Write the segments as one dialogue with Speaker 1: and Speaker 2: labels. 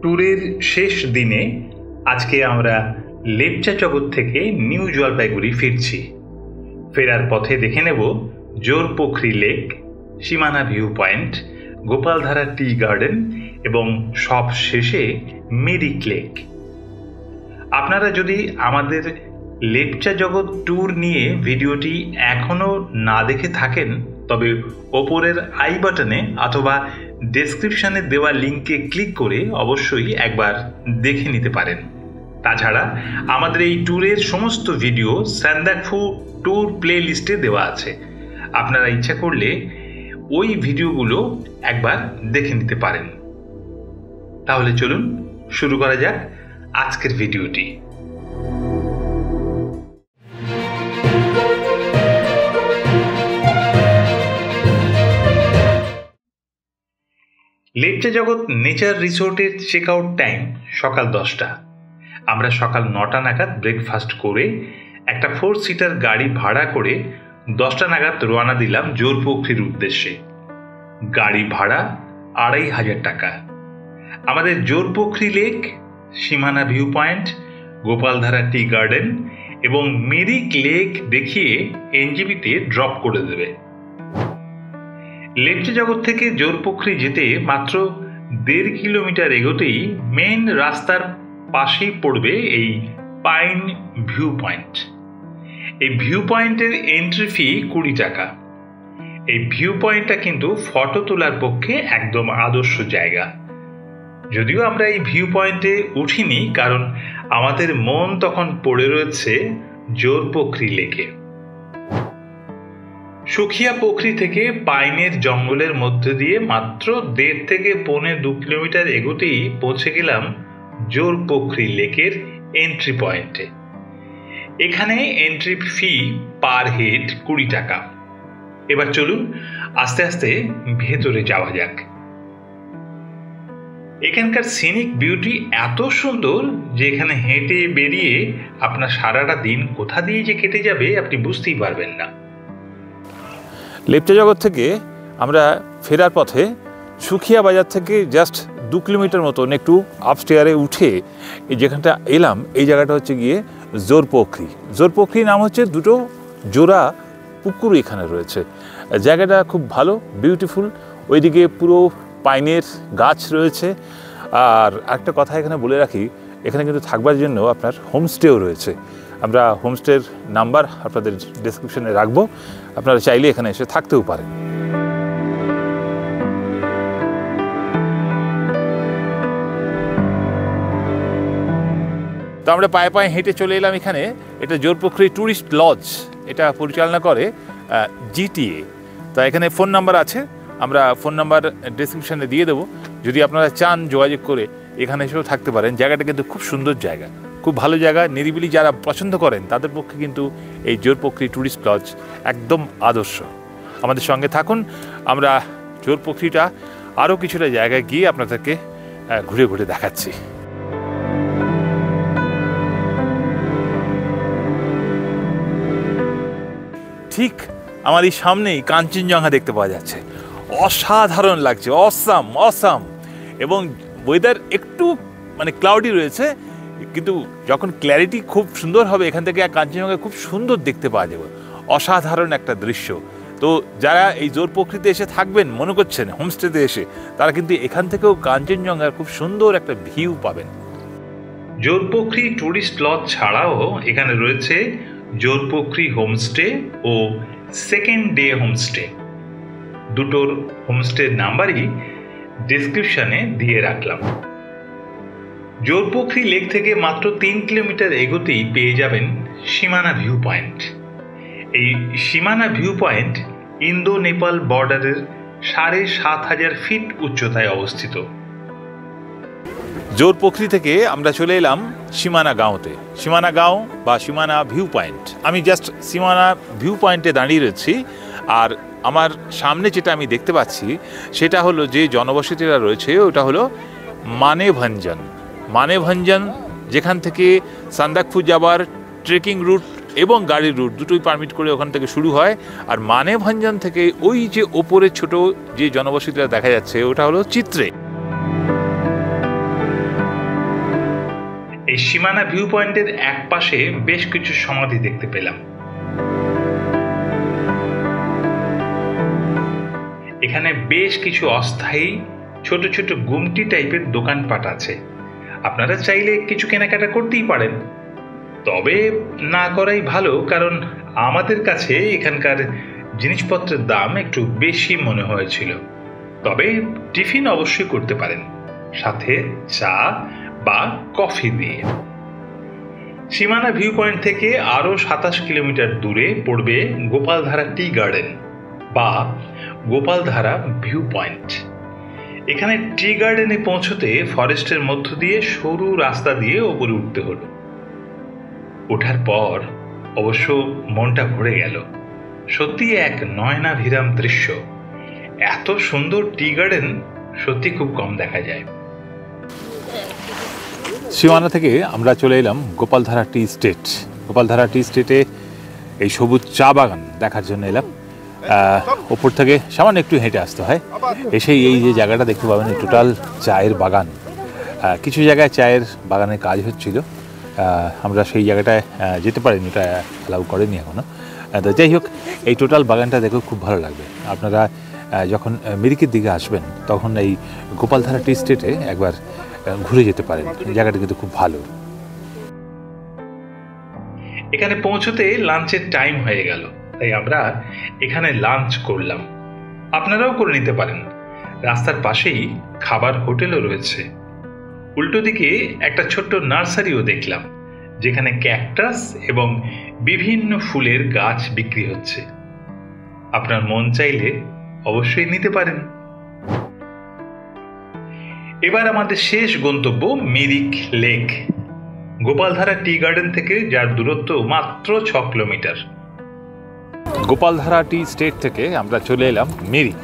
Speaker 1: ট্যুরের শেষ দিনে আজকে আমরা লেপচা জগৎ থেকে নিউ জলপাইগুড়ি ফিরছি। ফেরার পথে দেখে নেব জোরপোখরি লেক, সীমানা view point, Gopaldhara tea garden এবং সব শেষে মেরিক লেক। আপনারা যদি আমাদের লেপচা জগৎ ট্যুর নিয়ে ভিডিওটি এখনও না দেখে থাকেন তবে ওপরের আই বাটনে অথবা ডেসক্রিপশনে দেওয়া লিঙ্কে ক্লিক করে অবশ্যই একবার দেখে নিতে পারেন। তাছাড়া আমাদের এই ট্যুরের সমস্ত ভিডিও সান্দাকফু ট্যুর প্লে লিস্টে দেওয়া আছে, আপনারা ইচ্ছা করলে ওই ভিডিওগুলো একবার দেখে নিতে পারেন। তাহলে চলুন শুরু করা যাক আজকের ভিডিওটি। লেপচা জগৎ নেচার রিসোর্টের চেক আউট টাইম সকাল 10টা। আমরা সকাল 9টা নাগাদ ব্রেকফাস্ট করে একটা 4 সিটার গাড়ি ভাড়া করে 10টা নাগাদ রওনা দিলাম জোরপোখরির উদ্দেশ্যে। গাড়ি ভাড়া 2500 টাকা। আমাদের জোরপোখরি লেক, সীমানা view point, Gopaldhara tea garden এবং মেরিক লেক দেখিয়ে এনজেপিতে ড্রপ করে দেবে। লেপচা জগৎ থেকে জোরপোখরি যেতে মাত্র 1.5 কিলোমিটার এগোতেই মেন রাস্তার পাশেই পড়বে এই পাইন ভিউ পয়েন্ট। এই ভিউ পয়েন্টের এন্ট্রি ফি 20 টাকা। এই ভিউ পয়েন্টটা কিন্তু ফটো তোলার পক্ষে একদম আদর্শ জায়গা। যদিও আমরা এই ভিউ পয়েন্টে উঠিনি, কারণ আমাদের মন তখন পড়ে রয়েছে জোরপোখরি লেকে। সুখিয়া পোখরি থেকে পাইনের জঙ্গলের মধ্যে দিয়ে মাত্র 1.5 থেকে 2.25 কিলোমিটার এগোতেই পৌঁছে গেলাম জোরপোখরি লেকের এন্ট্রি পয়েন্টে। এখানে এন্ট্রি ফি পার হেড 20 টাকা। এবার চলুন আস্তে আস্তে ভেতরে যাওয়া যাক। এখানকার সিনিক বিউটি এত সুন্দর যে এখানে হেঁটে বেরিয়ে আপনার সারাটা দিন কোথা দিয়ে যে কেটে যাবে আপনি বুঝতেই পারবেন না।
Speaker 2: লেপচা জগৎ থেকে আমরা ফেরার পথে সুখিয়া বাজার থেকে জাস্ট 2 কিলোমিটার মতন একটু আপস্টেয়ারে উঠে এই যেখানটা এলাম, এই জায়গাটা হচ্ছে গিয়ে জোরপোখরি। জোরপোখরি নাম হচ্ছে, দুটো জোড়া পুকুর এখানে রয়েছে। জায়গাটা খুব ভালো, বিউটিফুল। ওইদিকে পুরো পাইনের গাছ রয়েছে। আর একটা কথা এখানে বলে রাখি, এখানে কিন্তু থাকবার জন্য আপনার হোমস্টেও রয়েছে। আমরা হোমস্টের নাম্বার আপনাদের ডেসক্রিপশনে রাখবো, আপনারা চাইলে এখানে এসে থাকতেও পারেন। তো আমরা পায়ে পায়ে হেঁটে চলে এলাম এখানে। এটা জোরপোখরি ট্যুরিস্ট লজ, এটা পরিচালনা করে জিটিএ। তো এখানে ফোন নাম্বার আছে, আমরা ফোন নাম্বার ডেসক্রিপশনে দিয়ে দেবো। যদি আপনারা চান যোগাযোগ করে এখানে এসেও থাকতে পারেন। জায়গাটা কিন্তু খুব সুন্দর জায়গা, খুব ভালো জায়গা। নিরিবিলি যারা পছন্দ করেন তাদের পক্ষে কিন্তু এই জোরপোখরি ট্যুরিস্ট লজ একদম আদর্শ। আমাদের সঙ্গে থাকুন, আমরা জোরপোখরিটা আরও কিছুটা জায়গায় গিয়ে আপনাদেরকে ঘুরে ঘুরে দেখাচ্ছি। ঠিক আমার এই সামনেই কাঞ্চনজঙ্ঘা দেখতে পাওয়া যাচ্ছে। অসাধারণ লাগছে, অসাম। এবং ওয়েদার একটু ক্লাউডি রয়েছে, কিন্তু যখন ক্ল্যারিটি খুব সুন্দর হবে এখান থেকে কাঞ্চনজঙ্ঘা খুব সুন্দর দেখতে পাওয়া যাবে। অসাধারণ একটা দৃশ্য। তো যারা এই জোরপোখরিতে এসে থাকবেন মনে করছেন হোমস্টেতে এসে, তারা কিন্তু এখান থেকেও কাঞ্চনজঙ্ঘার খুব সুন্দর একটা ভিউ পাবেন।
Speaker 1: জোরপোখরি ট্যুরিস্ট লজ ছাড়াও এখানে রয়েছে জোরপোখরি হোমস্টে ও সেকেন্ড ডে হোমস্টে। দুটোর হোমস্টের নাম্বারই ডেসক্রিপশনে দিয়ে রাখলাম। জোরপোখরি লেক থেকে মাত্র 3 কিলোমিটার এগোতেই পেয়ে যাবেন সীমানা ভিউ পয়েন্ট। এই সীমানা ভিউ পয়েন্ট ইন্দো নেপাল বর্ডারের 7500 ফিট উচ্চতায় অবস্থিত।
Speaker 2: জোরপোখরি থেকে আমরা চলে এলাম সীমানা গাঁওতে। সীমানা গাঁও বা সীমানা ভিউ পয়েন্ট। আমি জাস্ট সীমানা ভিউ পয়েন্টে দাঁড়িয়ে রয়েছি। আর আমার সামনে যেটা আমি দেখতে পাচ্ছি সেটা হলো যে জনবসতিটা রয়েছে, ওটা হলো মানেভঞ্জন, যেখান থেকে সান্দাকফু যাবার ট্রেকিং রুট এবং গাড়ির রুট দুটোই পারমিট করে ওখান থেকে শুরু হয়। আর মানেভঞ্জন থেকে ওই যে ওপরে ছোট যে জনবসতিটা দেখা যাচ্ছে ওটা হলো চিত্রে।
Speaker 1: এই সীমানা ভিউ পয়েন্টের এক পাশে বেশ কিছু সমাধি দেখতে পেলাম। এখানে বেশ কিছু অস্থায়ী ছোট ছোট গুমটি টাইপের দোকানপাট আছে। আপনারা চাইলে কিছু কেনাকাটা করতেই পারেন, তবে না করাই ভালো, কারণ আমাদের কাছে এখানকার জিনিসপত্রের দাম একটু বেশি মনে হয়েছিল। তবে টিফিন অবশ্যই করতে পারেন, সাথে চা বা কফি দিয়ে। সীমানা ভিউ পয়েন্ট থেকে আরো 27 কিলোমিটার দূরে পড়বে গোপালধারা টি গার্ডেন বা গোপালধারা ভিউ পয়েন্ট। এখানে টি গার্ডেনে পৌঁছতে ফরেস্টের মধ্য দিয়ে সরু রাস্তা দিয়ে ওপরে উঠতে হলো। ওঠার পর অবশ্য মনটা ভরে গেল। সত্যি এক নয়নাভিরাম দৃশ্য। এত সুন্দর টি গার্ডেন সত্যি খুব কম দেখা যায়।
Speaker 2: সীমানা থেকে আমরা চলে এলাম গোপালধারা টি স্টেট। গোপালধারা টি স্টেটে এই সবুজ চা বাগান দেখার জন্য এলাম। ওপর থেকে সামান্য একটু হেঁটে আসতে হয়, এসেই এই যে জায়গাটা দেখতে পাবেন, এই টোটাল চায়ের বাগান। কিছু জায়গায় চায়ের বাগানের কাজ হচ্ছিল, আমরা সেই জায়গাটায় যেতে পারিনি, ওটা অ্যালাউ করেনি এখনও। তো যাই হোক, এই টোটাল বাগানটা দেখেও খুব ভালো লাগবে। আপনারা যখন মিরিকের দিকে আসবেন তখন এই গোপালধারা টি স্টেটে একবার ঘুরে যেতে পারেন, জায়গাটা কিন্তু খুব ভালো।
Speaker 1: এখানে পৌঁছতে লাঞ্চের টাইম হয়ে গেল, তাই আমরা এখানে লাঞ্চ করলাম। আপনারাও করে নিতে পারেন, রাস্তার পাশেই খাবার হোটেলও রয়েছে। উল্টো দিকে একটা ছোট্ট নার্সারিও দেখলাম, যেখানে ক্যাকটাস এবং বিভিন্ন ফুলের গাছ বিক্রি হচ্ছে। আপনার মন চাইলে অবশ্যই নিতে পারেন। এবার আমাদের শেষ গন্তব্য Mirik lake, Gopaldhara tea garden থেকে, যার দূরত্ব মাত্র 6 কিলোমিটার।
Speaker 2: গোপালধারা টি স্টেট থেকে আমরা চলে এলাম মিরিক।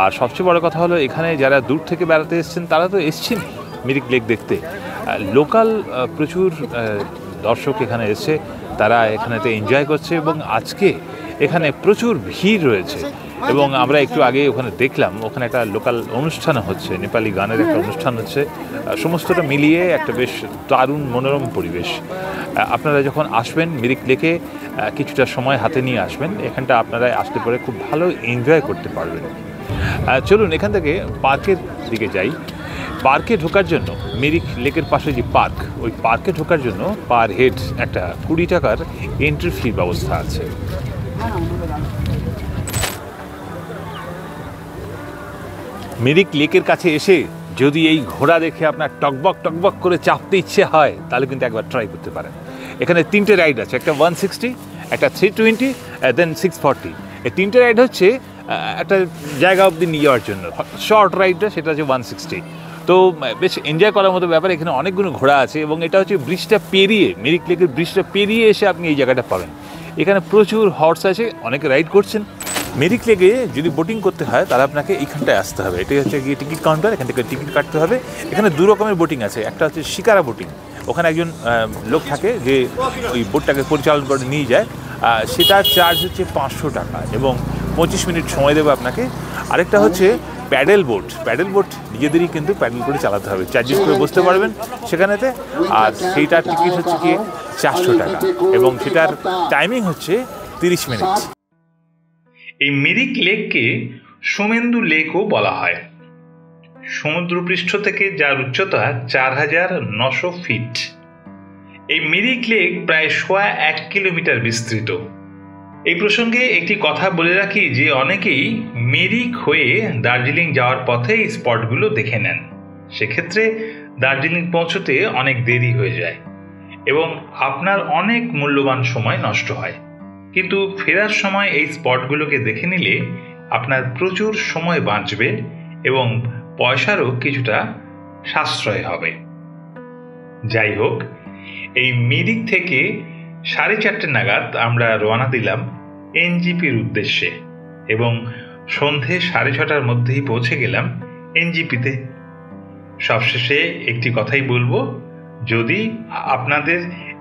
Speaker 2: আর সবচেয়ে বড় কথা হলো, এখানে যারা দূর থেকে বেড়াতে এসছেন তারা তো এসছেন মিরিক লেক দেখতে। লোকাল প্রচুর দর্শক এখানে এসছে, তারা এখানেতে এনজয় করছে এবং আজকে এখানে প্রচুর ভিড় রয়েছে। এবং আমরা একটু আগে ওখানে দেখলাম, ওখানে একটা লোকাল অনুষ্ঠান হচ্ছে, নেপালি গানের একটা অনুষ্ঠান হচ্ছে। সমস্তটা মিলিয়ে একটা বেশ দারুণ মনোরম পরিবেশ। আপনারা যখন আসবেন মিরিক লেকে, কিছুটা সময় হাতে নিয়ে আসবেন, এখানটা আপনারা আসতে পারে খুব ভালো এনজয় করতে পারবেন। চলুন এখান থেকে পার্কের দিকে যাই। পার্কে ঢোকার জন্য, মিরিক লেকের পাশে যে পার্ক, ওই পার্কে ঢোকার জন্য পার হেড একটা 20 টাকার এন্ট্রি ফির ব্যবস্থা আছে। মিরিক লেকের কাছে এসে যদি এই ঘোড়া দেখে আপনার টকবক টকবক করে চাপতে ইচ্ছে হয়, তাহলে কিন্তু একবার ট্রাই করতে পারেন। এখানে 3টে রাইড আছে, একটা 160, একটা 320, দেন 640। এই 3টে রাইড হচ্ছে একটা জায়গা অবধি নিয়ে যাওয়ার জন্য। শর্ট রাইডটা সেটা হচ্ছে 160। তো বেশ এনজয় করার মতো ব্যাপার। এখানে অনেকগুলো ঘোড়া আছে এবং এটা হচ্ছে ব্রিজটা পেরিয়ে, মিরিক লেকের ব্রিজটা পেরিয়ে এসে আপনি এই জায়গাটা পাবেন। এখানে প্রচুর হর্স আছে, অনেকে রাইড করছেন। মিরিক লেকে যদি বোটিং করতে হয় তাহলে আপনাকে এইখানটায় আসতে হবে। এটাই হচ্ছে গিয়ে টিকিট কাউন্টার, এখান থেকে টিকিট কাটতে হবে। এখানে 2 রকমের বোটিং আছে, একটা হচ্ছে শিকারা বোটিং, ওখানে একজন লোক থাকে যে ওই বোটটাকে পরিচালনা করে নিয়ে যায়, সেটার চার্জ হচ্ছে 500 টাকা এবং 25 মিনিট সময় দেবে আপনাকে। আরেকটা হচ্ছে প্যাডেল বোট। প্যাডেল বোট নিজেদেরই কিন্তু প্যাডেল করে চালাতে হবে, চার্জেস করে বসতে পারবেন সেখানেতে। আর সেইটার টিকিট হচ্ছে কি 400 টাকা এবং সেটার টাইমিং হচ্ছে 30 মিনিট।
Speaker 1: এই মিরিক লেককে সোমেন্দু লেকও বলা হয়। সমুদ্রপৃষ্ঠ থেকে যার উচ্চতা 4900 ফিট। এই মিরিক লেক প্রায় 1.25 কিলোমিটার বিস্তৃত। এই প্রসঙ্গে একটি কথা বলে রাখি যে অনেকেই মিরিক হয়ে দার্জিলিং যাওয়ার পথে এই স্পটগুলো দেখে নেন। সেক্ষেত্রে দার্জিলিং পৌঁছতে অনেক দেরি হয়ে যায় এবং আপনার অনেক মূল্যবান সময় নষ্ট হয়। কিন্তু ফেরার সময় এই স্পটগুলোকে দেখে নিলে আপনার প্রচুর সময় বাঁচবে এবং পয়সারও কিছুটা সাশ্রয় হবে। যাই হোক, এই মিরিক থেকে 4:30 নাগাদ আমরা রওনা দিলাম এনজিপির উদ্দেশ্যে এবং সন্ধে 6:30টার মধ্যেই পৌঁছে গেলাম এনজিপিতে। সবশেষে একটি কথাই বলবো, যদি আপনাদের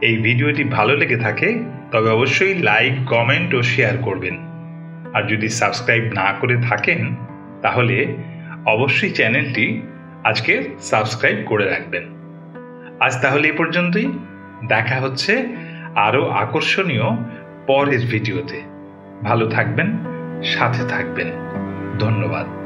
Speaker 1: এই ভিডিওটি ভালো লেগে থাকে তবে অবশ্যই লাইক, কমেন্ট ও শেয়ার করবেন। আর যদি সাবস্ক্রাইব না করে থাকেন তাহলে অবশ্যই চ্যানেলটি আজকে সাবস্ক্রাইব করে রাখবেন। আজ তাহলে এই পর্যন্তই। দেখা হচ্ছে আরও আকর্ষণীয় পরের ভিডিওতে। ভালো থাকবেন, সাথে থাকবেন। ধন্যবাদ।